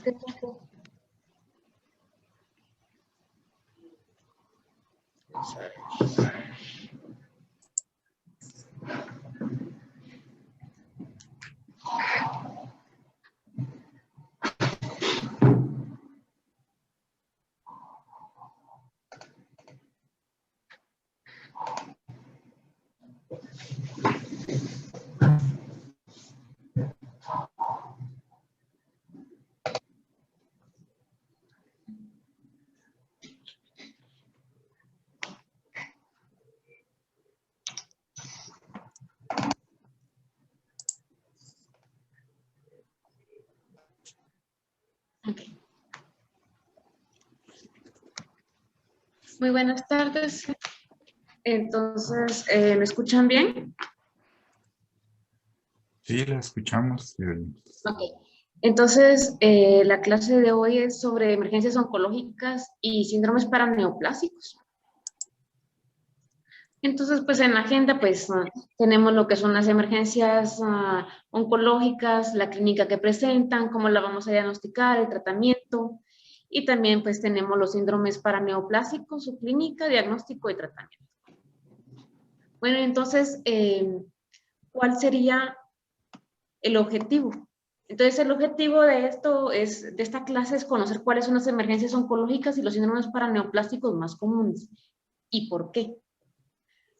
¿Qué pasó? Okay. Muy buenas tardes. Entonces, ¿me escuchan bien? Sí, la escuchamos. Ok. Entonces, la clase de hoy es sobre emergencias oncológicas y síndromes paraneoplásicos. Entonces, pues en la agenda, pues tenemos lo que son las emergencias oncológicas, la clínica que presentan, cómo la vamos a diagnosticar, el tratamiento, y también pues tenemos los síndromes paraneoplásicos, su clínica, diagnóstico y tratamiento. Bueno, entonces, ¿cuál sería el objetivo? Entonces, el objetivo de esta clase es conocer cuáles son las emergencias oncológicas y los síndromes paraneoplásicos más comunes. ¿Y por qué?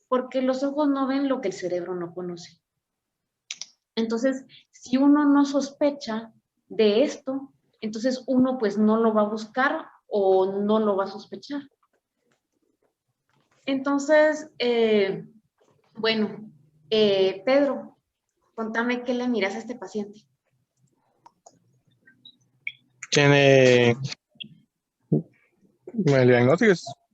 Porque los ojos no ven lo que el cerebro no conoce. Entonces, si uno no sospecha de esto, entonces uno pues no lo va a buscar o no lo va a sospechar. Entonces, bueno, Pedro, contame qué le miras a este paciente. Tiene el diagnóstico,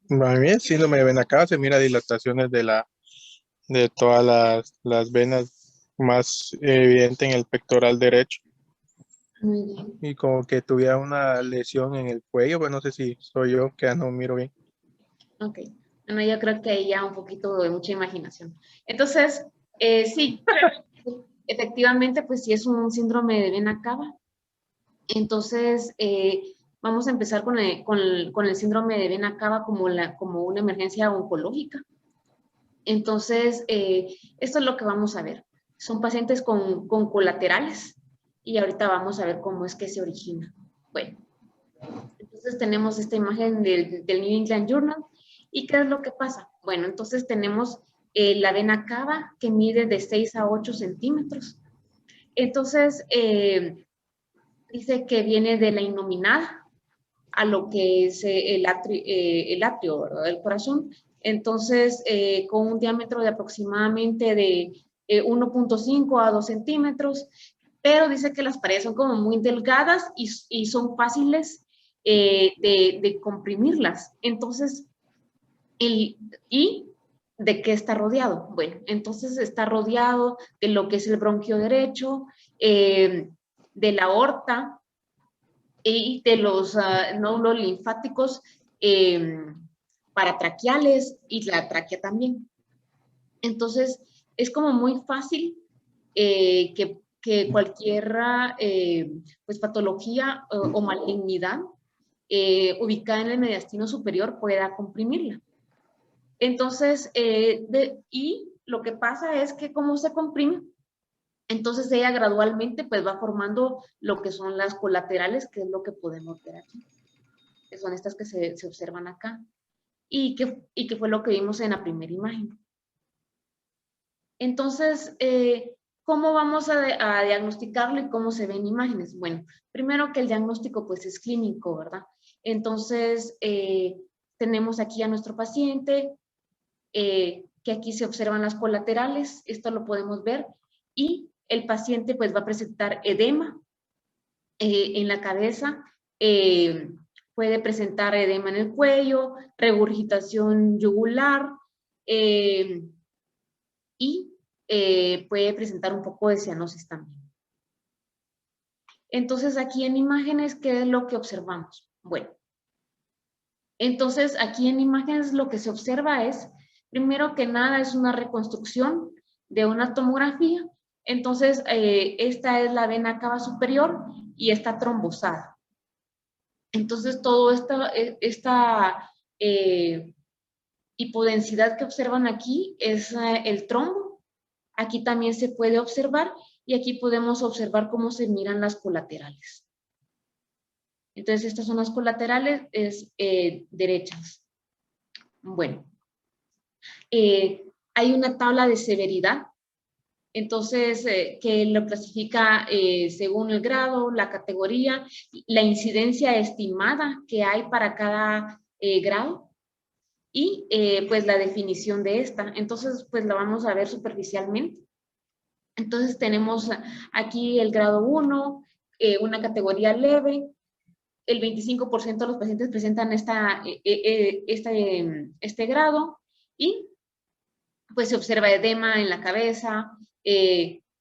para mí es síndrome de vena cava, se mira dilataciones de todas las venas más evidente en el pectoral derecho. Muy bien. Y como que tuviera una lesión en el cuello, pues no sé si soy yo que no miro bien. Ok, bueno, yo creo que ahí ya un poquito de mucha imaginación. Entonces, sí, efectivamente, pues sí es un síndrome de vena cava. Entonces, vamos a empezar con el síndrome de vena cava como una emergencia oncológica. Entonces, esto es lo que vamos a ver. Son pacientes con colaterales y ahorita vamos a ver cómo es que se origina. Bueno, entonces tenemos esta imagen del New England Journal. ¿Y qué es lo que pasa? Bueno, entonces tenemos la vena cava que mide de 6 a 8 centímetros. Entonces, dice que viene de la innominada a lo que es el atrio, ¿verdad? Del corazón. Entonces, con un diámetro de aproximadamente de 1.5 a 2 centímetros, pero dice que las paredes son como muy delgadas y son fáciles de comprimirlas. Entonces, ¿y de qué está rodeado? Bueno, entonces está rodeado de lo que es el bronquio derecho, de la aorta y de los nódulos linfáticos paratraqueales y la tráquea también. Entonces, es como muy fácil que cualquier pues, patología o malignidad ubicada en el mediastino superior pueda comprimirla. Entonces, y lo que pasa es que como se comprime, entonces ella gradualmente pues va formando lo que son las colaterales, que es lo que podemos ver aquí, que son estas que se observan acá, y que fue lo que vimos en la primera imagen. Entonces, ¿cómo vamos a diagnosticarlo y cómo se ven imágenes? Bueno, primero que el diagnóstico pues es clínico, ¿verdad? Entonces, tenemos aquí a nuestro paciente, que aquí se observan las colaterales, esto lo podemos ver, y el paciente pues va a presentar edema en la cabeza, puede presentar edema en el cuello, regurgitación yugular, y puede presentar un poco de cianosis también. Entonces aquí en imágenes, ¿qué es lo que observamos? Bueno, entonces aquí en imágenes lo que se observa es, primero que nada, es una reconstrucción de una tomografía. Entonces, esta es la vena cava superior y está trombosada. Entonces, toda esta hipodensidad que observan aquí es el trombo. Aquí también se puede observar y aquí podemos observar cómo se miran las colaterales. Entonces, estas son las colaterales derechas. Bueno, hay una tabla de severidad, entonces, que lo clasifica según el grado, la categoría, la incidencia estimada que hay para cada grado y pues la definición de esta. Entonces, pues la vamos a ver superficialmente. Entonces, tenemos aquí el grado 1, una categoría leve. El 25% de los pacientes presentan este grado y pues se observa edema en la cabeza,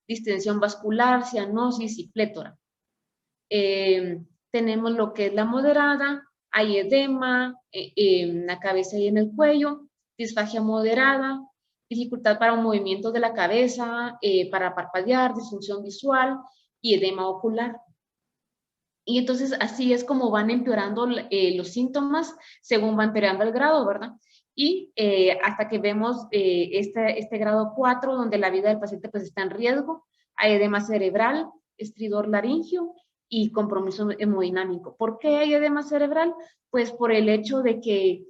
distensión vascular, cianosis y plétora. Tenemos lo que es la moderada, hay edema en la cabeza y en el cuello, disfagia moderada, dificultad para un movimiento de la cabeza, para parpadear, disfunción visual y edema ocular. Y entonces así es como van empeorando los síntomas según va empeorando el grado, ¿verdad? Y hasta que vemos este grado 4, donde la vida del paciente pues está en riesgo, hay edema cerebral, estridor laringio y compromiso hemodinámico. ¿Por qué hay edema cerebral? Pues por el hecho de que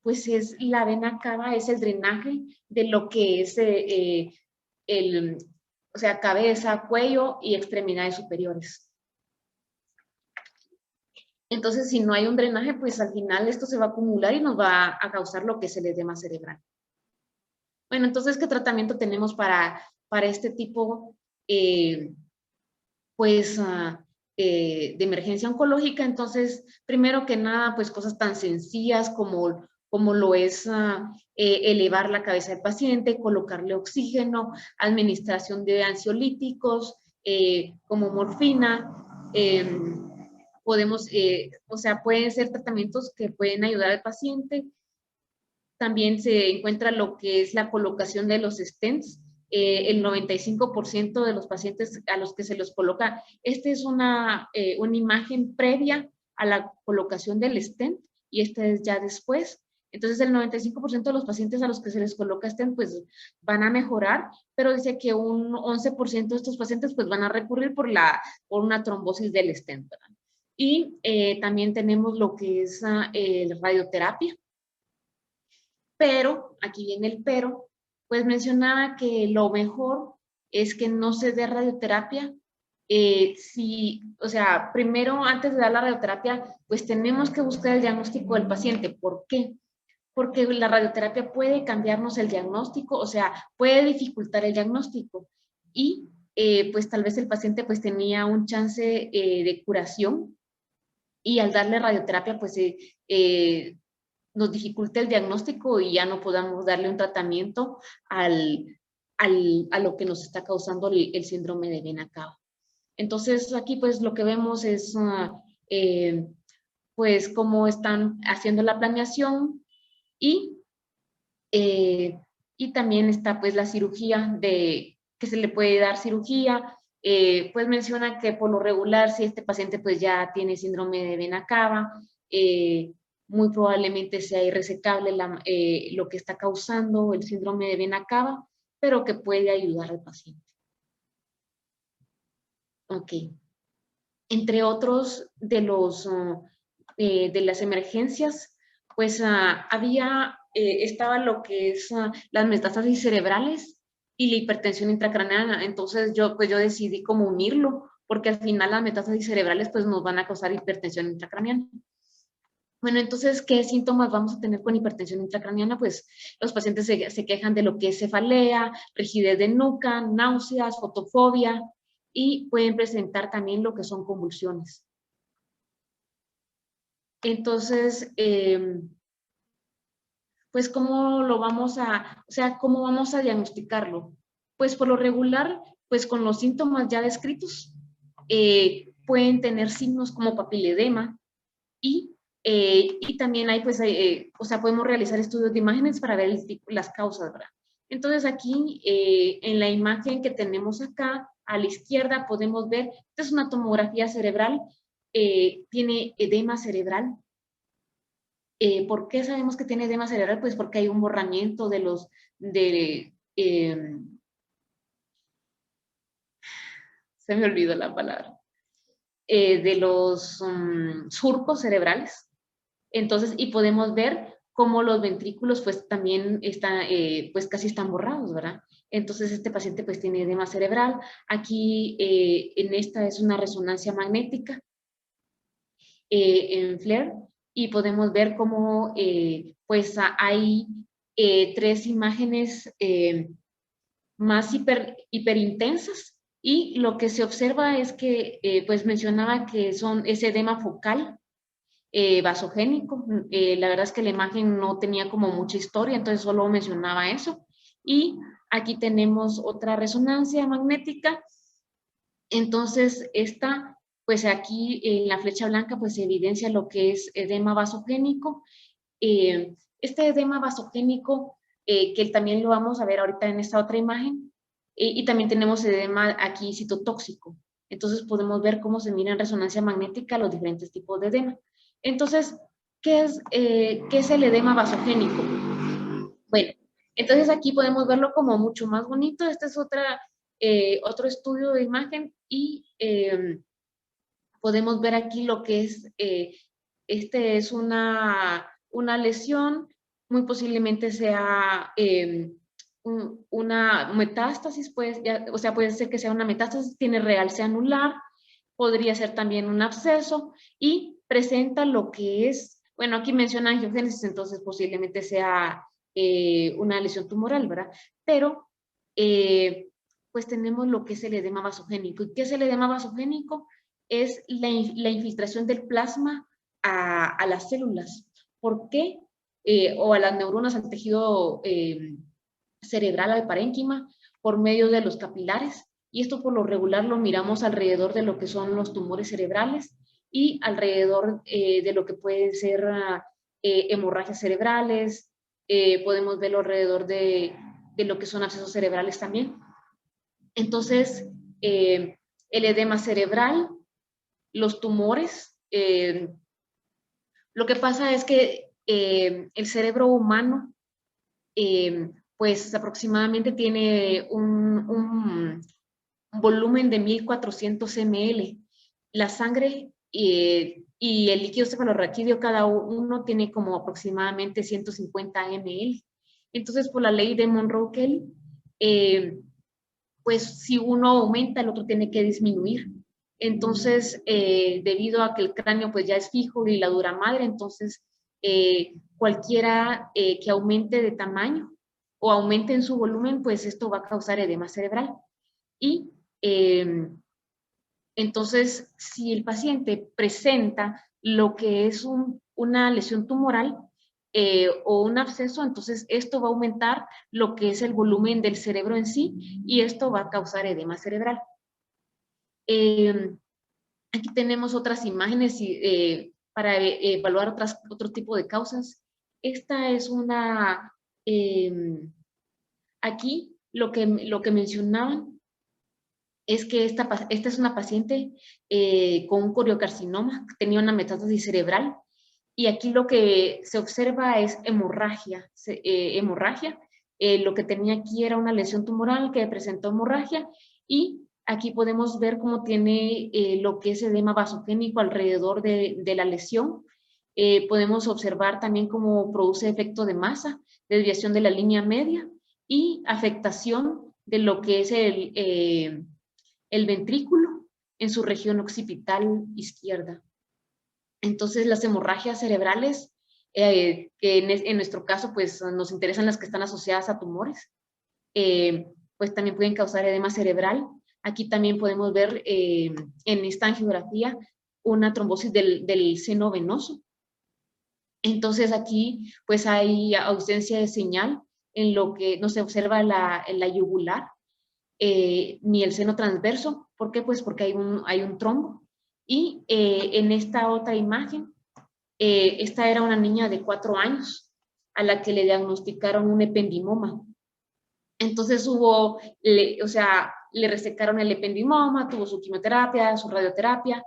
pues es la vena cava, es el drenaje de lo que es o sea, cabeza, cuello y extremidades superiores. Entonces, si no hay un drenaje, pues al final esto se va a acumular y nos va a causar lo que es el edema cerebral. Bueno, entonces, ¿qué tratamiento tenemos para este tipo de emergencia oncológica? Entonces, primero que nada, pues cosas tan sencillas como lo es elevar la cabeza del paciente, colocarle oxígeno, administración de ansiolíticos, como morfina, podemos, o sea, pueden ser tratamientos que pueden ayudar al paciente. También se encuentra lo que es la colocación de los stents. El 95% de los pacientes a los que se los coloca, esta es una imagen previa a la colocación del stent y esta es ya después. Entonces, el 95% de los pacientes a los que se les coloca stent, pues van a mejorar, pero dice que un 11% de estos pacientes, pues van a recurrir por una trombosis del stent, ¿verdad? Y también tenemos lo que es radioterapia. Pero, aquí viene el pero, pues mencionaba que lo mejor es que no se dé radioterapia. O sea, primero, antes de dar la radioterapia, pues tenemos que buscar el diagnóstico del paciente. ¿Por qué? Porque la radioterapia puede cambiarnos el diagnóstico, o sea, puede dificultar el diagnóstico. Y pues tal vez el paciente pues tenía un chance de curación y al darle radioterapia pues nos dificulta el diagnóstico y ya no podamos darle un tratamiento a lo que nos está causando el síndrome de vena cava. Entonces aquí pues lo que vemos es pues cómo están haciendo la planeación y, y también está pues la cirugía que se le puede dar cirugía. Pues menciona que por lo regular si este paciente pues ya tiene síndrome de vena cava, muy probablemente sea irresecable lo que está causando el síndrome de vena cava, pero que puede ayudar al paciente. Ok. Entre otros de las emergencias, pues estaba lo que es las metástasis cerebrales y la hipertensión intracraneana. Entonces yo decidí como unirlo, porque al final las metástasis cerebrales pues nos van a causar hipertensión intracraneana. Bueno, entonces, ¿qué síntomas vamos a tener con hipertensión intracraneana? Pues los pacientes se quejan de lo que es cefalea, rigidez de nuca, náuseas, fotofobia y pueden presentar también lo que son convulsiones. Entonces, pues, ¿cómo lo vamos cómo vamos a diagnosticarlo? Pues por lo regular, pues con los síntomas ya descritos, pueden tener signos como papiledema y también hay, pues, podemos realizar estudios de imágenes para ver las causas, ¿verdad? Entonces aquí, en la imagen que tenemos acá, a la izquierda podemos ver, esta es una tomografía cerebral tiene edema cerebral. ¿Por qué sabemos que tiene edema cerebral? Pues porque hay un borramiento de los, se me olvidó la palabra, de los surcos cerebrales. Entonces, y podemos ver cómo los ventrículos pues también están, pues casi están borrados, ¿verdad? Entonces, este paciente pues tiene edema cerebral. Aquí en esta es una resonancia magnética en FLAIR y podemos ver cómo pues hay 3 imágenes más hiperintensas y lo que se observa es que pues mencionaba que es edema focal vasogénico. La verdad es que la imagen no tenía como mucha historia, entonces solo mencionaba eso. Y aquí tenemos otra resonancia magnética. Entonces, esta, pues aquí en la flecha blanca, pues se evidencia lo que es edema vasogénico. Este edema vasogénico, que también lo vamos a ver ahorita en esta otra imagen, y también tenemos edema aquí citotóxico. Entonces podemos ver cómo se mira en resonancia magnética los diferentes tipos de edema. Entonces, qué es el edema vasogénico? Bueno, entonces aquí podemos verlo como mucho más bonito. Este es otro estudio de imagen y podemos ver aquí lo que es, este es una lesión, muy posiblemente sea una metástasis, pues, o sea, puede ser que sea una metástasis, tiene realce anular, podría ser también un absceso y presenta lo que es, bueno, aquí menciona angiogénesis, entonces posiblemente sea una lesión tumoral, ¿verdad? Pero, pues tenemos lo que es el edema vasogénico. ¿Y qué es el edema vasogénico? Es la infiltración del plasma a las células. ¿Por qué? O a las neuronas, al tejido cerebral, al parénquima, por medio de los capilares. Y esto por lo regular lo miramos alrededor de lo que son los tumores cerebrales y alrededor de lo que pueden ser hemorragias cerebrales. Podemos verlo alrededor de lo que son abscesos cerebrales también. Entonces, el edema cerebral, los tumores, lo que pasa es que el cerebro humano, pues aproximadamente tiene un volumen de 1400 ml. La sangre y el líquido cefalorraquídeo, cada uno tiene como aproximadamente 150 ml. Entonces, por la ley de Monroe-Kelly, pues si uno aumenta, el otro tiene que disminuir. Entonces, debido a que el cráneo pues ya es fijo y la dura madre, entonces cualquiera que aumente de tamaño o aumente en su volumen, pues esto va a causar edema cerebral. Y entonces, si el paciente presenta lo que es una lesión tumoral o un absceso, entonces esto va a aumentar lo que es el volumen del cerebro en sí y esto va a causar edema cerebral. Aquí tenemos otras imágenes para evaluar otro tipo de causas. Esta es una, aquí lo que mencionaban es que esta es una paciente con un coriocarcinoma, que tenía una metástasis cerebral, y aquí lo que se observa es hemorragia. Lo que tenía aquí era una lesión tumoral que presentó hemorragia, y aquí podemos ver cómo tiene lo que es edema vasogénico alrededor de la lesión. Podemos observar también cómo produce efecto de masa, desviación de la línea media y afectación de lo que es el ventrículo en su región occipital izquierda. Entonces, las hemorragias cerebrales, que en nuestro caso, pues nos interesan las que están asociadas a tumores, pues también pueden causar edema cerebral. Aquí también podemos ver en esta angiografía una trombosis del seno venoso. Entonces, aquí pues hay ausencia de señal en lo que no se observa en la yugular, ni el seno transverso. ¿Por qué? Pues porque hay un trombo. Y en esta otra imagen, esta era una niña de 4 años a la que le diagnosticaron un ependimoma. Entonces le resecaron el ependimoma, tuvo su quimioterapia, su radioterapia,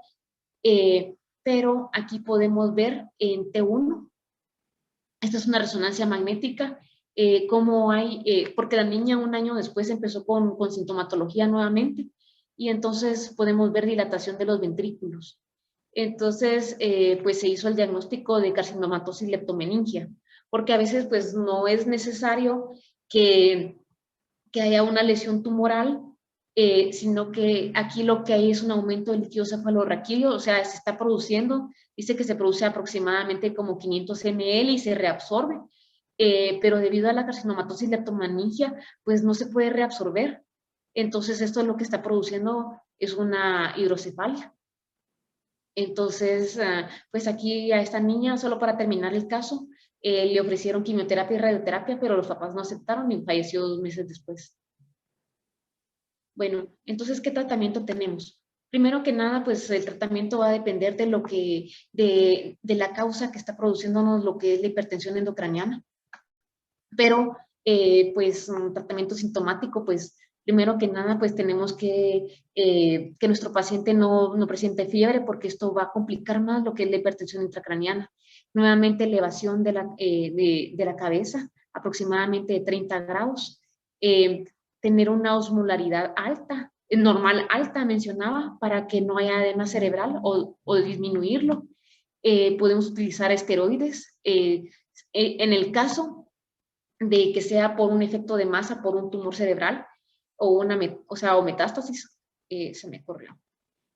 Pero aquí podemos ver en T1, esta es una resonancia magnética, cómo hay, porque la niña un año después empezó con sintomatología nuevamente, y entonces podemos ver dilatación de los ventrículos. Entonces, pues se hizo el diagnóstico de carcinomatosis leptomeningia, porque a veces pues no es necesario que haya una lesión tumoral, sino que aquí lo que hay es un aumento del líquido cefalorraquídeo, o sea, se está produciendo, dice que se produce aproximadamente como 500 ml y se reabsorbe, pero debido a la carcinomatosis leptomeningia, pues no se puede reabsorber. Entonces, esto es lo que está produciendo es una hidrocefalia. Entonces, pues aquí a esta niña, solo para terminar el caso, le ofrecieron quimioterapia y radioterapia, pero los papás no aceptaron y falleció 2 meses después. Bueno, entonces, ¿qué tratamiento tenemos? Primero que nada, pues el tratamiento va a depender de lo que, de la causa que está produciéndonos lo que es la hipertensión endocraniana. Pero, pues, un tratamiento sintomático, pues, primero que nada, pues tenemos que nuestro paciente no presente fiebre, porque esto va a complicar más lo que es la hipertensión intracraniana. Nuevamente, elevación de la cabeza, aproximadamente de 30 grados. Tener una osmolaridad alta, normal alta, mencionaba, para que no haya edema cerebral o disminuirlo. Podemos utilizar esteroides. En el caso de que sea por un efecto de masa, por un tumor cerebral o metástasis, se me corrió.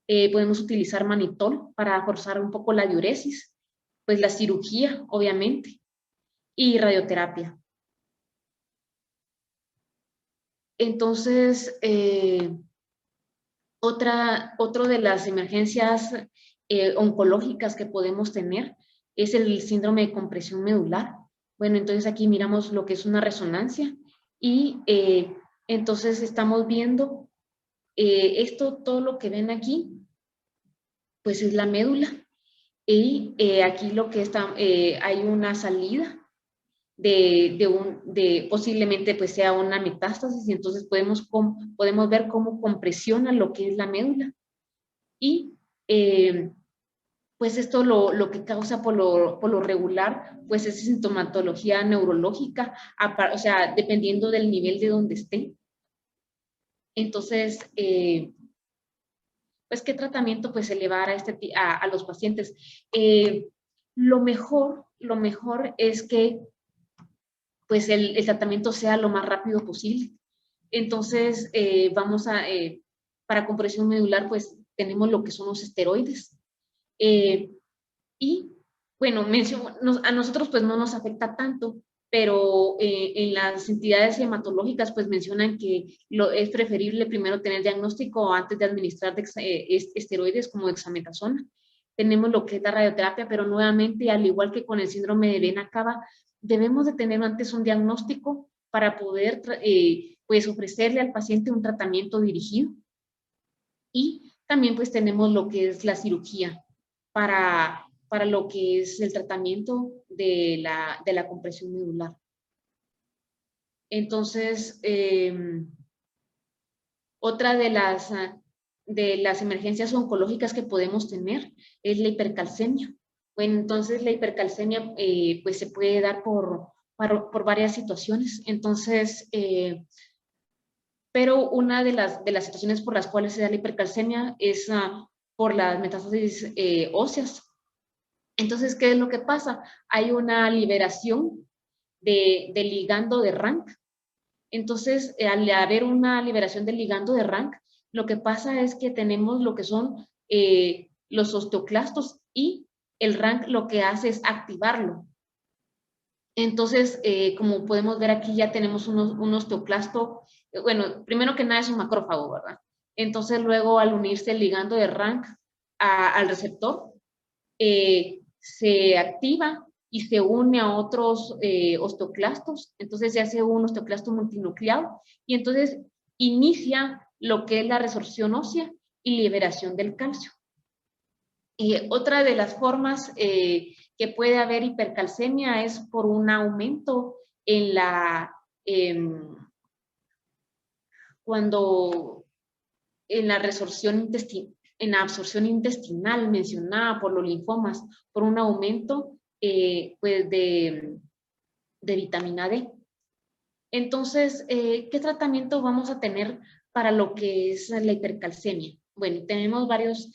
Podemos utilizar manitol para forzar un poco la diuresis, pues la cirugía, obviamente, y radioterapia. Entonces, otro de las emergencias oncológicas que podemos tener es el síndrome de compresión medular. Bueno, entonces aquí miramos lo que es una resonancia y entonces estamos viendo todo lo que ven aquí, pues es la médula. Y aquí lo que está, hay una salida posiblemente pues sea una metástasis, y entonces podemos ver cómo compresiona lo que es la médula. Y pues esto lo que causa por lo regular, pues es sintomatología neurológica, o sea, dependiendo del nivel de donde esté. Entonces, pues, ¿qué tratamiento pues se le va a dar a los pacientes? Lo mejor es que pues el tratamiento sea lo más rápido posible. Entonces, para compresión medular, pues tenemos lo que son los esteroides. Y bueno, a nosotros pues no nos afecta tanto, pero en las entidades hematológicas pues mencionan que es preferible primero tener diagnóstico antes de administrar esteroides como dexametasona. Tenemos lo que es la radioterapia, pero nuevamente, al igual que con el síndrome de vena cava, debemos de tener antes un diagnóstico para poder pues ofrecerle al paciente un tratamiento dirigido. Y también pues tenemos lo que es la cirugía para lo que es el tratamiento de la compresión medular. Entonces, otra de las emergencias oncológicas que podemos tener es la hipercalcemia. Bueno, entonces la hipercalcemia pues se puede dar por varias situaciones. Entonces, pero una de las situaciones por las cuales se da la hipercalcemia es por las metástasis óseas. Entonces, ¿qué es lo que pasa? Hay una liberación de ligando de RANK. Entonces, al haber una liberación del ligando de RANK, lo que pasa es que tenemos lo que son los osteoclastos, y el RANK lo que hace es activarlo. Entonces, como podemos ver aquí, ya tenemos un osteoclasto. Bueno, primero que nada es un macrófago, ¿verdad? Entonces, luego al unirse el ligando de RANK al receptor, se activa y se une a otros osteoclastos. Entonces se hace un osteoclasto multinucleado y entonces inicia lo que es la resorción ósea y liberación del calcio. Otra de las formas que puede haber hipercalcemia es por un aumento en cuando en la resorción intestinal. en la absorción intestinal mencionada por los linfomas, por un aumento pues de vitamina D. Entonces, ¿qué tratamiento vamos a tener para lo que es la hipercalcemia? Bueno, tenemos varios,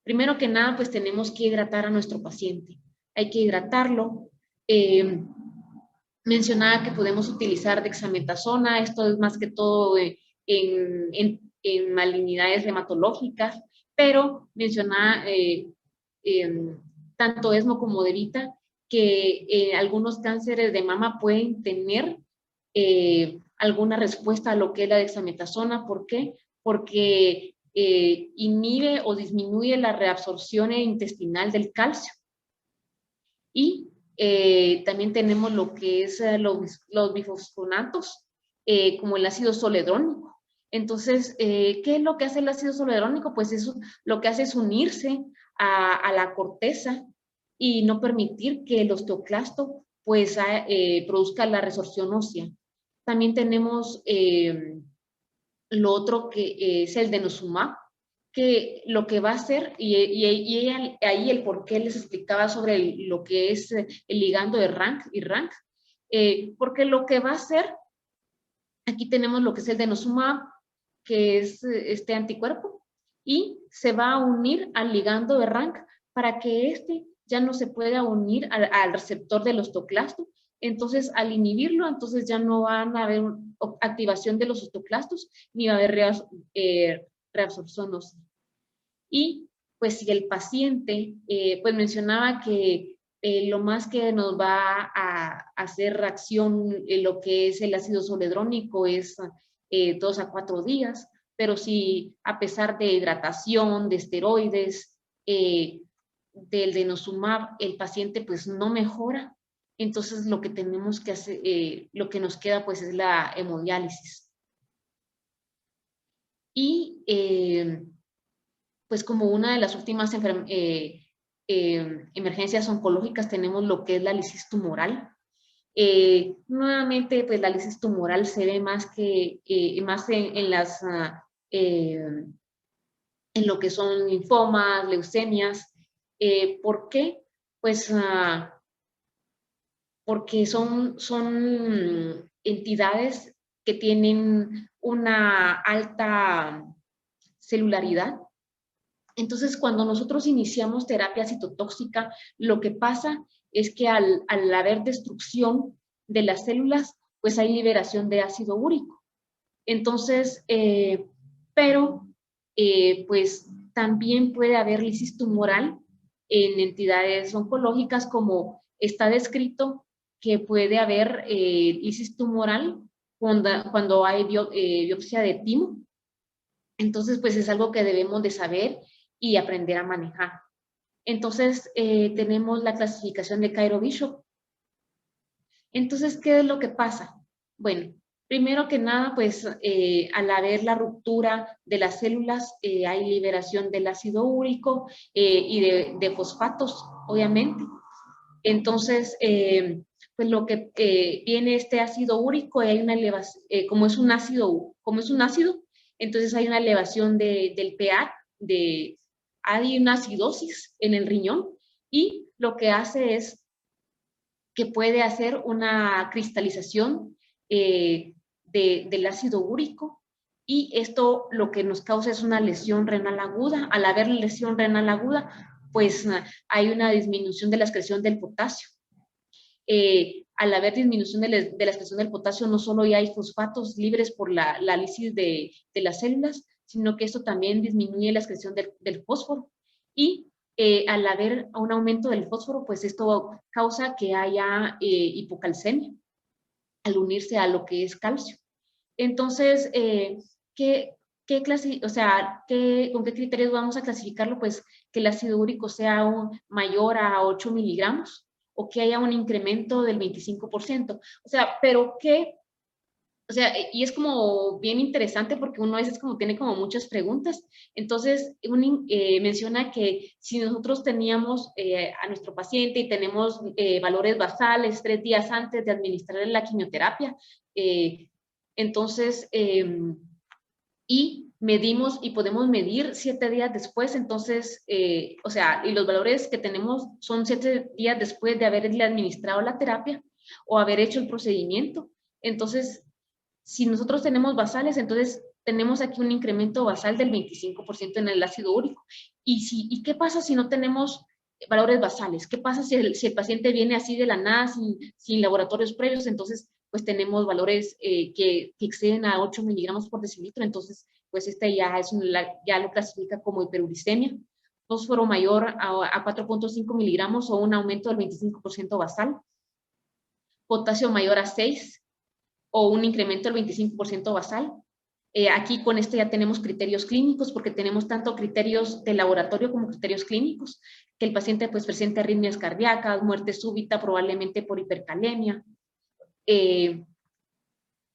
primero que nada, pues tenemos que hidratar a nuestro paciente. Hay que hidratarlo. Mencionaba que podemos utilizar dexametasona, esto es más que todo en malignidades hematológicas, pero mencionaba tanto ESMO como DEVITA que algunos cánceres de mama pueden tener alguna respuesta a lo que es la dexametasona. ¿Por qué? Porque inhibe o disminuye la reabsorción intestinal del calcio. Y también tenemos lo que es los bifosfonatos, como el ácido zoledrónico. Entonces, ¿qué es lo que hace el ácido zoledrónico? Pues eso lo que hace es unirse a la corteza y no permitir que el osteoclasto pues produzca la resorción ósea. También tenemos lo otro que es el denosumab, que lo que va a hacer, y ahí el por qué les explicaba sobre lo que es el ligando de RANK y RANK, porque lo que va a hacer, aquí tenemos lo que es el denosumab, que es este anticuerpo, y se va a unir al ligando de RANK para que este ya no se pueda unir al receptor del osteoclasto. Entonces, al inhibirlo, entonces ya no van a haber activación de los osteoclastos, ni va a haber reabsorción ósea. Y pues si el paciente, pues mencionaba que lo más que nos va a hacer reacción en lo que es el ácido zoledrónico es 2 a 4 días, pero si a pesar de hidratación, de esteroides, del denosumab, el paciente pues no mejora, entonces lo que tenemos que hacer, lo que nos queda pues es la hemodiálisis. Y pues como una de las últimas emergencias oncológicas tenemos lo que es la lisis tumoral. Nuevamente, pues la lisis tumoral se ve más en lo que son linfomas, leucemias. ¿Por qué? Pues porque son entidades que tienen una alta celularidad. Entonces, cuando nosotros iniciamos terapia citotóxica, lo que pasa es que al haber destrucción de las células, pues hay liberación de ácido úrico. Entonces, pues también puede haber lisis tumoral en entidades oncológicas, como está descrito que puede haber lisis tumoral cuando hay biopsia de timo. Entonces, pues es algo que debemos de saber y aprender a manejar. Entonces, tenemos la clasificación de Cairo-Bishop. Entonces, ¿qué es lo que pasa? Bueno, primero que nada, pues al haber la ruptura de las células, hay liberación del ácido úrico y de fosfatos, obviamente. Entonces, pues lo que viene este ácido úrico, hay una elevación, como es un ácido, entonces hay una elevación del pH, hay una acidosis en el riñón, y lo que hace es que puede hacer una cristalización del ácido úrico, y esto lo que nos causa es una lesión renal aguda. Al haber lesión renal aguda, pues hay una disminución de la excreción del potasio. Al haber disminución de la excreción del potasio, no solo ya hay fosfatos libres por la lisis de las células, sino que esto también disminuye la excreción del fósforo. Y al haber un aumento del fósforo, pues esto causa que haya hipocalcemia al unirse a lo que es calcio. Entonces, ¿con qué criterios vamos a clasificarlo? Pues que el ácido úrico sea mayor a 8 miligramos, o que haya un incremento del 25%. O sea, pero ¿qué? O sea, y es como bien interesante porque uno a veces como tiene como muchas preguntas. Entonces, menciona que si nosotros teníamos a nuestro paciente y tenemos valores basales 3 días antes de administrar la quimioterapia, entonces, y medimos y podemos medir 7 días después, entonces, o sea, y los valores que tenemos son 7 días después de haberle administrado la terapia o haber hecho el procedimiento. Entonces, si nosotros tenemos basales, entonces tenemos aquí un incremento basal del 25% en el ácido úrico. ¿Y qué pasa si no tenemos valores basales? ¿Qué pasa si el paciente viene así de la nada, sin laboratorios previos? Entonces, pues tenemos valores que exceden a 8 miligramos por decilitro, entonces, pues ya lo clasifica como hiperuricemia. Fósforo mayor a 4.5 miligramos o un aumento del 25% basal. Potasio mayor a 6 o un incremento del 25% basal. Aquí con esto ya tenemos criterios clínicos, porque tenemos tanto criterios de laboratorio como criterios clínicos, que el paciente pues presente arritmias cardíacas, muerte súbita, probablemente por hipercalemia,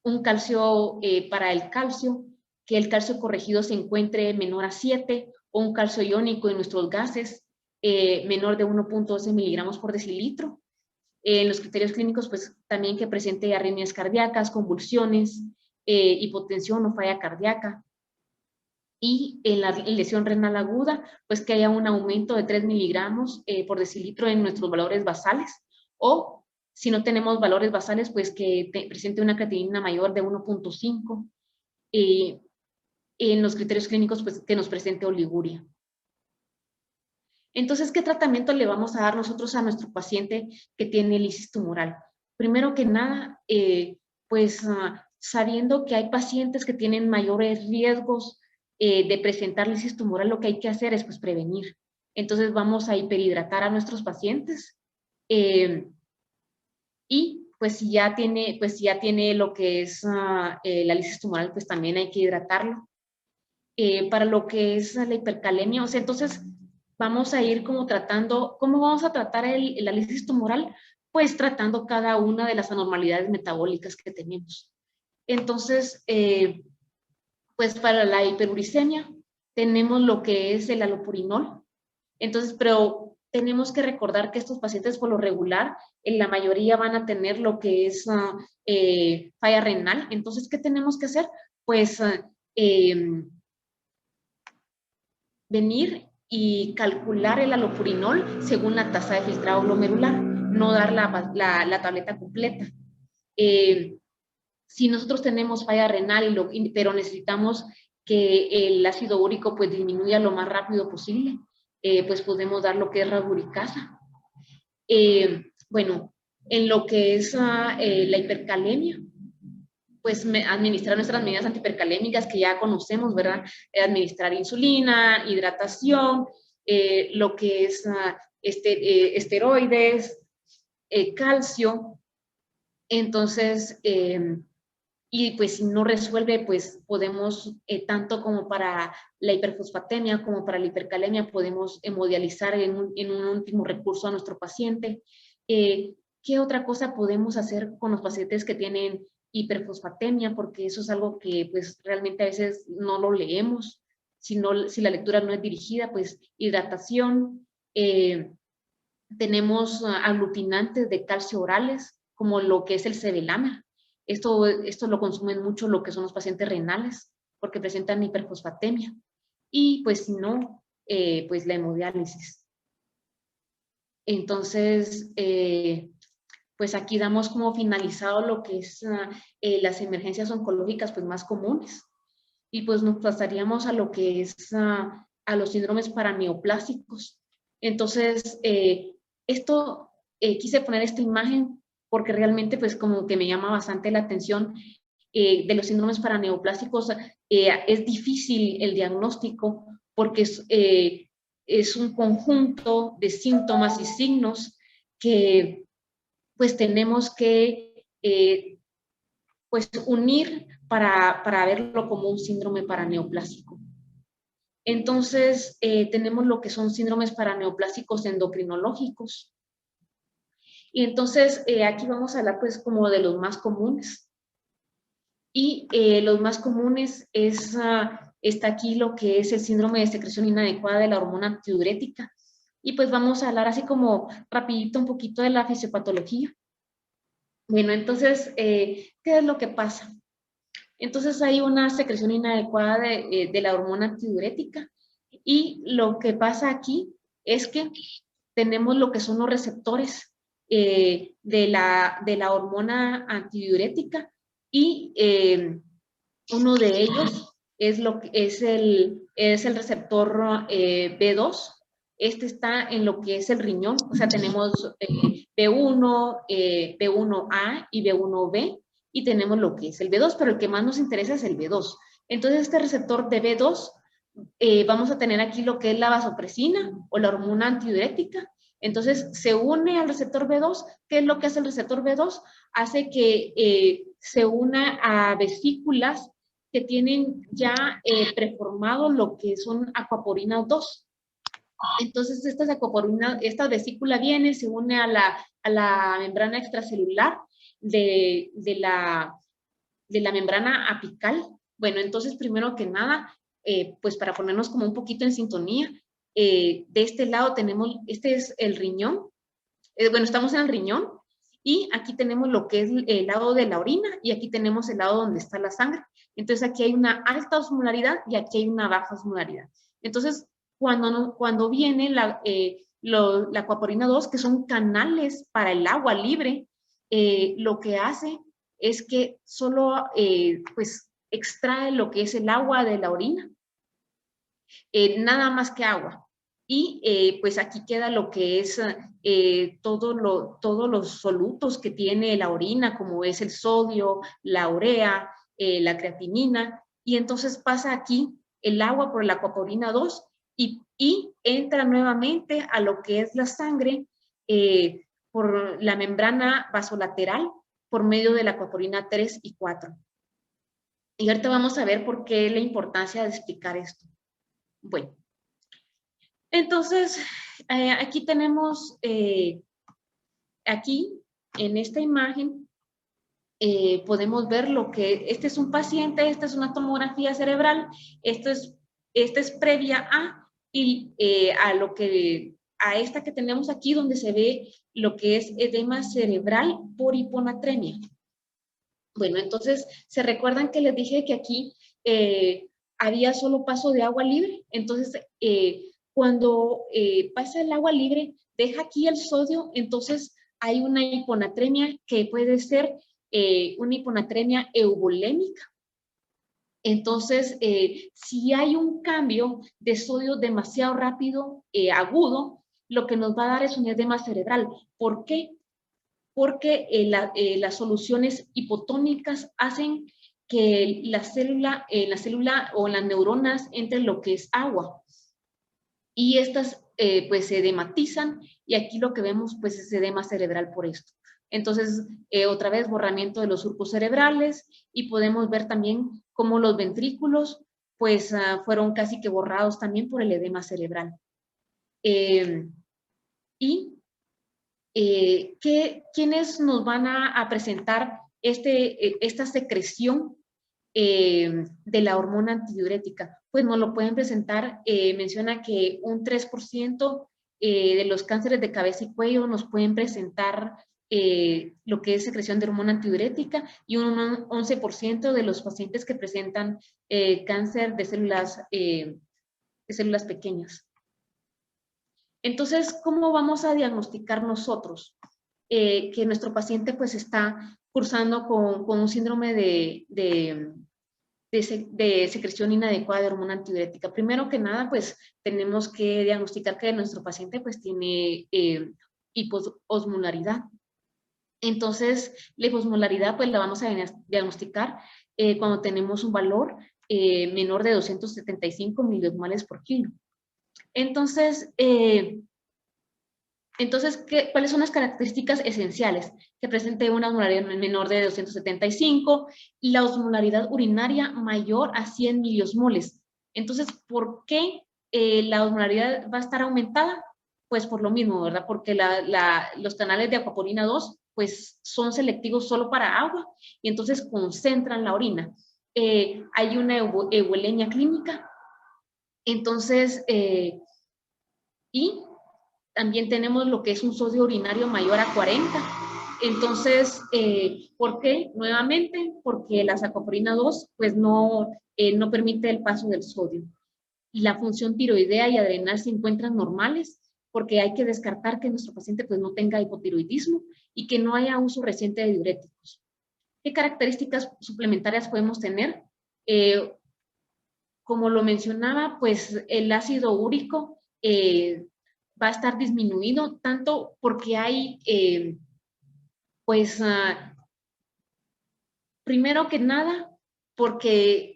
un calcio para el calcio, que el calcio corregido se encuentre menor a 7, o un calcio iónico en nuestros gases menor de 1.12 miligramos por decilitro. En los criterios clínicos, pues también que presente arritmias cardíacas, convulsiones, hipotensión o falla cardíaca. Y en la lesión renal aguda, pues que haya un aumento de 3 miligramos por decilitro en nuestros valores basales, o si no tenemos valores basales, pues que presente una creatinina mayor de 1.5. En los criterios clínicos, pues que nos presente oliguria. Entonces, ¿qué tratamiento le vamos a dar nosotros a nuestro paciente que tiene lisis tumoral? Primero que nada, sabiendo que hay pacientes que tienen mayores riesgos de presentar lisis tumoral, lo que hay que hacer es pues prevenir. Entonces vamos a hiperhidratar a nuestros pacientes y pues si ya tiene lo que es la lisis tumoral, pues también hay que hidratarlo. Para lo que es la hipercalemia, o sea, entonces vamos a ir como tratando, ¿cómo vamos a tratar la lisis tumoral? Pues tratando cada una de las anormalidades metabólicas que tenemos. Entonces, pues para la hiperuricemia tenemos lo que es el allopurinol. Entonces, pero tenemos que recordar que estos pacientes por lo regular, en la mayoría van a tener lo que es falla renal. Entonces, ¿qué tenemos que hacer? Pues venir y calcular el allopurinol según la tasa de filtrado glomerular, no dar la tableta completa. Si nosotros tenemos falla renal, pero necesitamos que el ácido úrico pues disminuya lo más rápido posible, pues podemos dar lo que es raduricasa. Bueno, en lo que es la hipercalemia, pues administrar nuestras medidas antihipercalémicas que ya conocemos, ¿verdad? Administrar insulina, hidratación, lo que es esteroides, calcio. Entonces, y pues si no resuelve, pues podemos, tanto como para la hiperfosfatemia como para la hipercalemia, podemos hemodializar en un último recurso a nuestro paciente. ¿Qué otra cosa podemos hacer con los pacientes que tienen hiperfosfatemia? Porque eso es algo que pues realmente a veces no lo leemos, si la lectura no es dirigida, pues hidratación. Tenemos aglutinantes de calcio orales, como lo que es el Sevelamer. Esto lo consumen mucho lo que son los pacientes renales, porque presentan hiperfosfatemia. Y pues si no, pues la hemodiálisis. Entonces, pues aquí damos como finalizado lo que es las emergencias oncológicas pues más comunes. Y pues nos pasaríamos a lo que es a los síndromes paraneoplásicos. Entonces, quise poner esta imagen porque realmente pues como que me llama bastante la atención de los síndromes paraneoplásicos. Es difícil el diagnóstico porque es un conjunto de síntomas y signos que pues tenemos que pues unir para verlo como un síndrome paraneoplásico. Entonces, tenemos lo que son síndromes paraneoplásicos endocrinológicos. Y entonces, aquí vamos a hablar pues como de los más comunes. Y los más comunes está aquí lo que es el síndrome de secreción inadecuada de la hormona antidiurética. Y pues vamos a hablar así como rapidito un poquito de la fisiopatología. Bueno, entonces, ¿qué es lo que pasa? Entonces hay una secreción inadecuada de la hormona antidiurética, y lo que pasa aquí es que tenemos lo que son los receptores de la hormona antidiurética, y uno de ellos es el receptor B2. Este está en lo que es el riñón, o sea, tenemos B1, B1A y B1B, y tenemos lo que es el B2, pero el que más nos interesa es el B2. Entonces, este receptor de B2, vamos a tener aquí lo que es la vasopresina o la hormona antidiurética. Entonces, se une al receptor B2. ¿Qué es lo que hace el receptor B2? Hace que se una a vesículas que tienen ya preformado lo que son acuaporina 2. Entonces, esta vesícula viene, se une a la membrana extracelular de la membrana apical. Bueno, entonces, primero que nada, pues para ponernos como un poquito en sintonía, de este lado tenemos, este es el riñón. Bueno, estamos en el riñón, y aquí tenemos lo que es el lado de la orina, y aquí tenemos el lado donde está la sangre. Entonces, aquí hay una alta osmolaridad y aquí hay una baja osmolaridad. Entonces, cuando viene la acuaporina 2, que son canales para el agua libre, lo que hace es que solo pues extrae lo que es el agua de la orina, nada más que agua. Y pues aquí queda lo que es todos los solutos que tiene la orina, como es el sodio, la urea, la creatinina, y entonces pasa aquí el agua por la acuaporina 2 y entra nuevamente a lo que es la sangre por la membrana vasolateral por medio de la acuaporina 3 y 4. Y ahorita vamos a ver por qué la importancia de explicar esto. Bueno, entonces, aquí tenemos, aquí en esta imagen, podemos ver lo que, este es un paciente, esta es una tomografía cerebral, esta es previa a esta que tenemos aquí, donde se ve lo que es edema cerebral por hiponatremia. Bueno, entonces, ¿se recuerdan que les dije que aquí había solo paso de agua libre? Entonces, cuando pasa el agua libre, deja aquí el sodio, entonces hay una hiponatremia que puede ser una hiponatremia eubolémica. Entonces, si hay un cambio de sodio demasiado rápido, agudo, lo que nos va a dar es un edema cerebral. ¿Por qué? Porque las soluciones hipotónicas hacen que la célula o las neuronas entren lo que es agua, y estas pues se edematizan, y aquí lo que vemos pues es edema cerebral por esto. Entonces, otra vez borramiento de los surcos cerebrales, y podemos ver también cómo los ventrículos pues fueron casi que borrados también por el edema cerebral. ¿Quiénes nos van a presentar esta secreción de la hormona antidiurética? Pues nos lo pueden presentar, menciona que un 3% de los cánceres de cabeza y cuello nos pueden presentar lo que es secreción de hormona antidiurética, y un 11% de los pacientes que presentan cáncer de células pequeñas. Entonces, ¿cómo vamos a diagnosticar nosotros que nuestro paciente pues está cursando con un síndrome de secreción inadecuada de hormona antidiurética? Primero que nada, pues tenemos que diagnosticar que nuestro paciente pues tiene hiposmolaridad. Entonces, la hiposmolaridad pues la vamos a diagnosticar cuando tenemos un valor menor de 275 miliosmoles por kilo. Entonces, ¿cuáles son las características esenciales? Que presente una osmolaridad menor de 275, y la osmolaridad urinaria mayor a 100 miliosmoles. Entonces, ¿por qué la osmolaridad va a estar aumentada? Pues por lo mismo, ¿verdad? Porque los canales de acuaporina 2 pues son selectivos solo para agua, y entonces concentran la orina. Hay una eubulemia clínica. Entonces, y también tenemos lo que es un sodio urinario mayor a 40. Entonces, ¿por qué? Nuevamente, porque la sacaforina 2 pues no permite el paso del sodio. Y la función tiroidea y adrenal se encuentran normales, porque hay que descartar que nuestro paciente pues no tenga hipotiroidismo y que no haya uso reciente de diuréticos. ¿Qué características suplementarias podemos tener? Como lo mencionaba, pues el ácido úrico va a estar disminuido, tanto porque hay, primero que nada, porque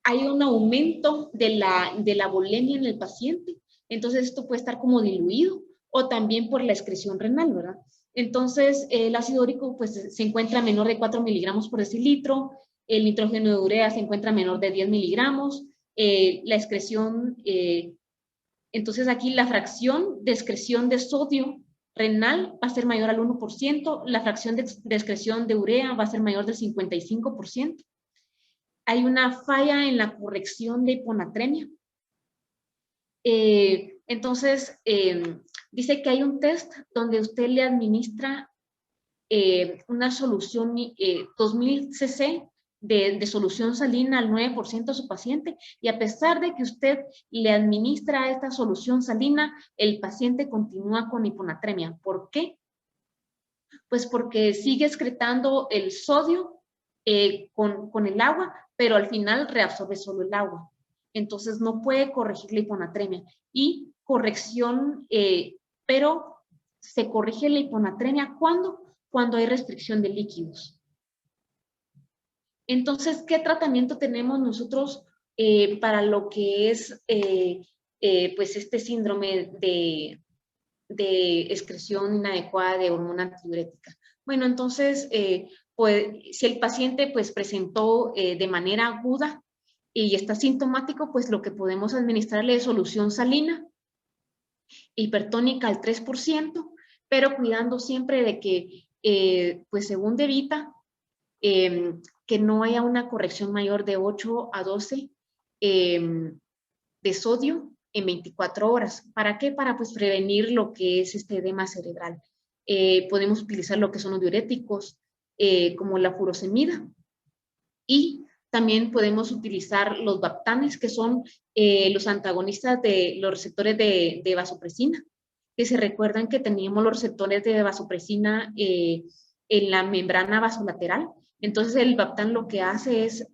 hay un aumento de la bulimia en el paciente, entonces esto puede estar como diluido, o también por la excreción renal, ¿verdad? Entonces, el ácido úrico pues se encuentra menor de 4 miligramos por decilitro, el nitrógeno de urea se encuentra menor de 10 miligramos, la excreción, entonces aquí la fracción de excreción de sodio renal va a ser mayor al 1%, la fracción de excreción de urea va a ser mayor del 55%. Hay una falla en la corrección de hiponatremia. Entonces, dice que hay un test donde usted le administra una solución 2000 cc de solución salina al 9% a su paciente, y a pesar de que usted le administra esta solución salina, el paciente continúa con hiponatremia. ¿Por qué? Pues porque sigue excretando el sodio con el agua, pero al final reabsorbe solo el agua. Entonces no puede corregir la hiponatremia. Y corrección, pero se corrige la hiponatremia ¿cuándo? Cuando hay restricción de líquidos. Entonces, ¿qué tratamiento tenemos nosotros para lo que es pues este síndrome de excreción inadecuada de hormona antidiurética? Bueno, entonces, pues, si el paciente pues presentó de manera aguda y está sintomático, pues lo que podemos administrarle es solución salina, hipertónica al 3%, pero cuidando siempre de que, pues según DeVita, que no haya una corrección mayor de 8 a 12 de sodio en 24 horas. ¿Para qué? Para pues prevenir lo que es este edema cerebral. Podemos utilizar lo que son los diuréticos, como la furosemida, y también podemos utilizar los baptanes, que son los antagonistas de los receptores de vasopresina, que se recuerdan que teníamos los receptores de vasopresina en la membrana vasolateral. Entonces el baptán lo que hace es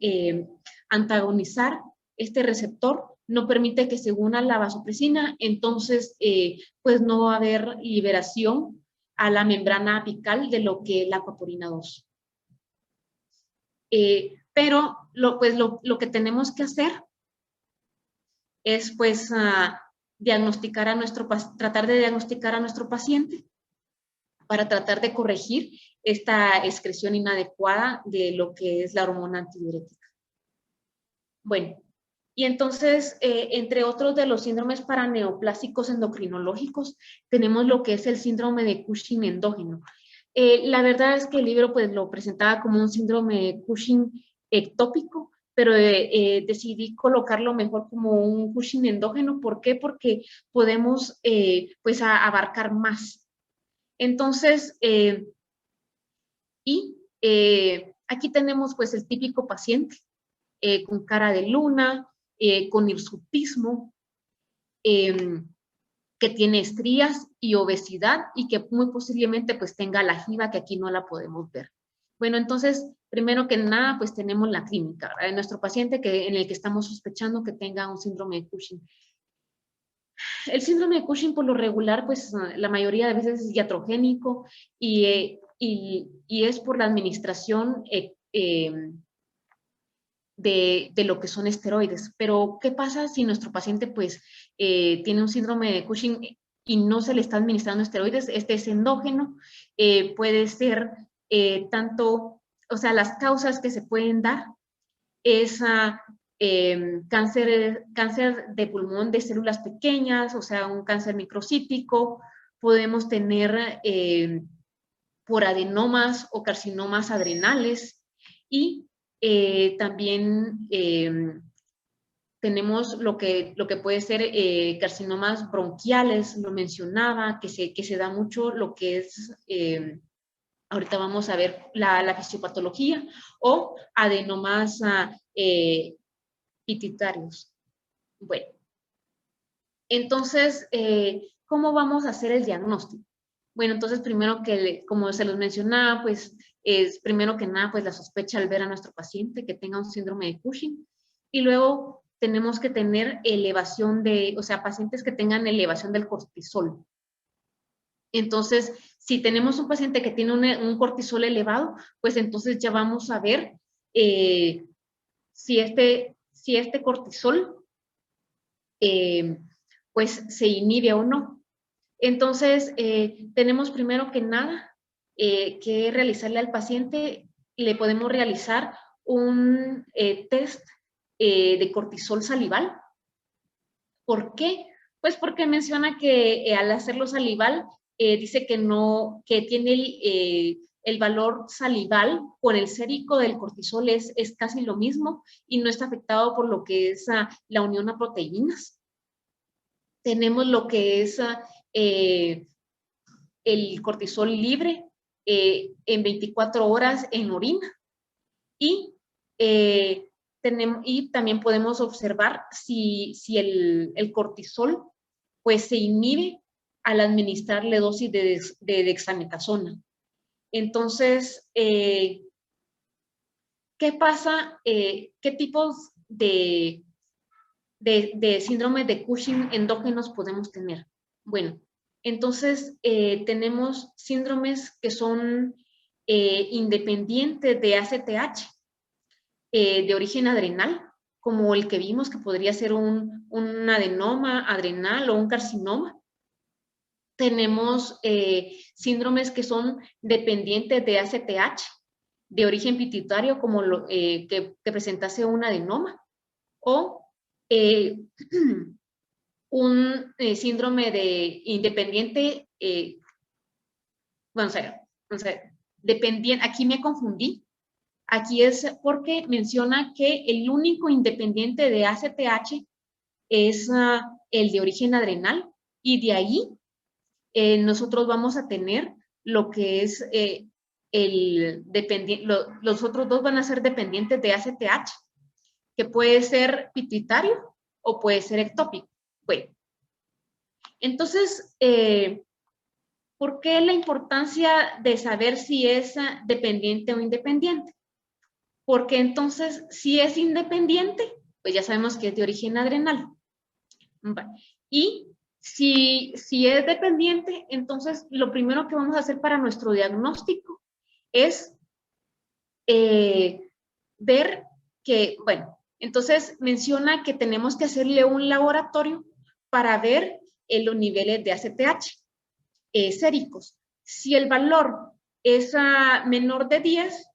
antagonizar este receptor, no permite que se una la vasopresina, entonces pues no va a haber liberación a la membrana apical de lo que es la aquaporina 2. Pero lo que tenemos que hacer es pues tratar de diagnosticar a nuestro paciente para tratar de corregir esta excreción inadecuada de lo que es la hormona antidiurética. Bueno, y entonces, entre otros de los síndromes paraneoplásicos endocrinológicos, tenemos lo que es el síndrome de Cushing endógeno. La verdad es que el libro pues lo presentaba como un síndrome de Cushing ectópico, pero decidí colocarlo mejor como un Cushing endógeno. ¿Por qué? Porque podemos pues abarcar más. Entonces, aquí tenemos pues el típico paciente con cara de luna, con hirsutismo, que tiene estrías y obesidad y que muy posiblemente pues tenga la jiba, que aquí no la podemos ver. Bueno, entonces, primero que nada, pues tenemos la clínica, ¿verdad? De nuestro paciente en el que estamos sospechando que tenga un síndrome de Cushing. El síndrome de Cushing por lo regular, pues la mayoría de veces es iatrogénico y es por la administración de lo que son esteroides. Pero, ¿qué pasa si nuestro paciente pues tiene un síndrome de Cushing y no se le está administrando esteroides? Este es endógeno, puede ser tanto, o sea, las causas que se pueden dar es cáncer de pulmón de células pequeñas, o sea, un cáncer microcítico. Podemos tener por adenomas o carcinomas adrenales, y también tenemos lo que puede ser carcinomas bronquiales, lo mencionaba, que se da mucho lo que es Ahorita vamos a ver la fisiopatología, o adenomas pituitarios. Bueno, entonces, ¿cómo vamos a hacer el diagnóstico? Bueno, entonces primero como se los mencionaba, pues es primero que nada, pues la sospecha al ver a nuestro paciente que tenga un síndrome de Cushing, y luego tenemos que tener elevación o sea, pacientes que tengan elevación del cortisol. Entonces, si tenemos un paciente que tiene un cortisol elevado, pues entonces ya vamos a ver si este cortisol pues se inhibe o no. Entonces, tenemos primero que nada que realizarle al paciente, le podemos realizar un test de cortisol salival. ¿Por qué? Pues porque menciona que al hacerlo salival, dice que tiene el valor salival con el sérico del cortisol es casi lo mismo y no está afectado por lo que es la unión a proteínas. Tenemos lo que es el cortisol libre en 24 horas en orina y también podemos observar si el cortisol pues se inhibe al administrarle dosis de dexametasona. Entonces, ¿qué pasa? ¿Qué tipos de síndrome de Cushing endógenos podemos tener? Bueno, entonces tenemos síndromes que son independientes de ACTH, de origen adrenal, como el que vimos que podría ser un adenoma adrenal o un carcinoma. Tenemos síndromes que son dependientes de ACTH, de origen pituitario, como que presentase un adenoma, o un síndrome de independiente, vamos a ver, dependiente, aquí me confundí. Aquí es porque menciona que el único independiente de ACTH es el de origen adrenal, y de ahí nosotros vamos a tener lo que es los otros dos van a ser dependientes de ACTH, que puede ser pituitario o puede ser ectópico. Bueno, entonces, ¿por qué la importancia de saber si es dependiente o independiente? Porque entonces, si es independiente, pues ya sabemos que es de origen adrenal. Y si es dependiente, entonces lo primero que vamos a hacer para nuestro diagnóstico es ver que, bueno, entonces menciona que tenemos que hacerle un laboratorio para ver los niveles de ACTH séricos. Si el valor es menor de 10,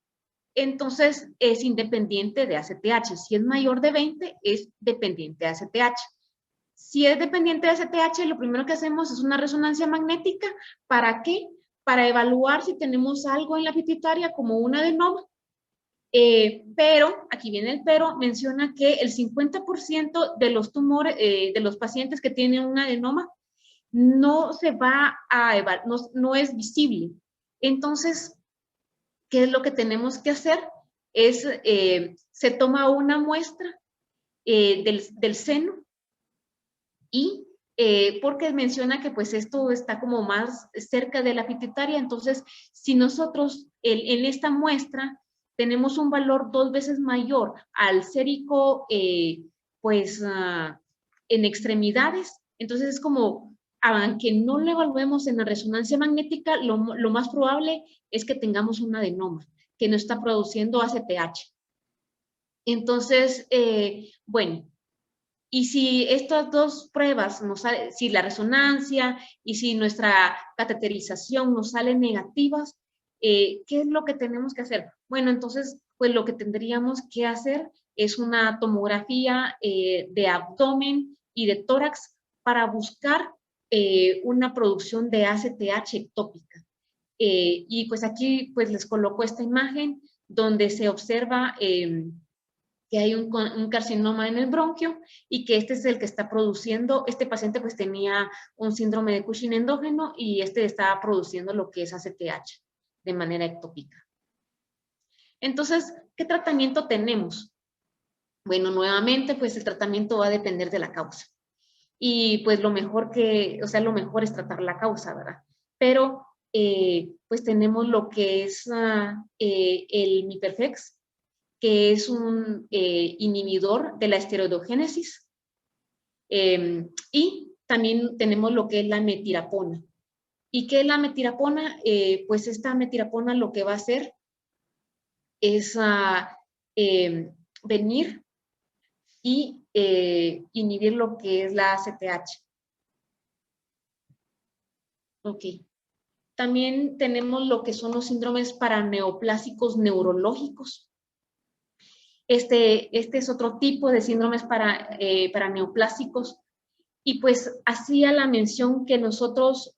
entonces es independiente de ACTH. Si es mayor de 20, es dependiente de ACTH. Si es dependiente de ACTH, lo primero que hacemos es una resonancia magnética. ¿Para qué? Para evaluar si tenemos algo en la pituitaria como un adenoma. Pero, aquí viene el pero, menciona que el 50% de los tumores, de los pacientes que tienen un adenoma, no se va a evaluar, no es visible. Entonces, ¿qué es lo que tenemos que hacer? Se toma una muestra del seno y porque menciona que pues esto está como más cerca de la pituitaria, entonces si nosotros en esta muestra tenemos un valor 2 veces mayor al sérico pues en extremidades, entonces es como, aunque no lo evaluemos en la resonancia magnética, lo más probable es que tengamos un adenoma que no está produciendo ACTH. Entonces, bueno, y si estas dos pruebas, si la resonancia y si nuestra cateterización nos salen negativas, ¿qué es lo que tenemos que hacer? Bueno, entonces, pues lo que tendríamos que hacer es una tomografía de abdomen y de tórax para buscar una producción de ACTH ectópica. Y pues aquí pues les coloco esta imagen donde se observa que hay un carcinoma en el bronquio y que este es el que está produciendo, este paciente pues tenía un síndrome de Cushing endógeno y este estaba produciendo lo que es ACTH. de manera ectópica. Entonces, ¿qué tratamiento tenemos? Bueno, nuevamente, pues el tratamiento va a depender de la causa. Y pues lo mejor es tratar la causa, ¿verdad? Pero pues tenemos lo que es el Mipperfex, que es un inhibidor de la esteroidogénesis. Y también tenemos lo que es la metirapona. ¿Y qué es la metirapona? Pues esta metirapona lo que va a hacer es venir y inhibir lo que es la ACTH. Ok. También tenemos lo que son los síndromes paraneoplásicos neurológicos. Este es otro tipo de síndromes paraneoplásicos. Y pues hacía la mención que nosotros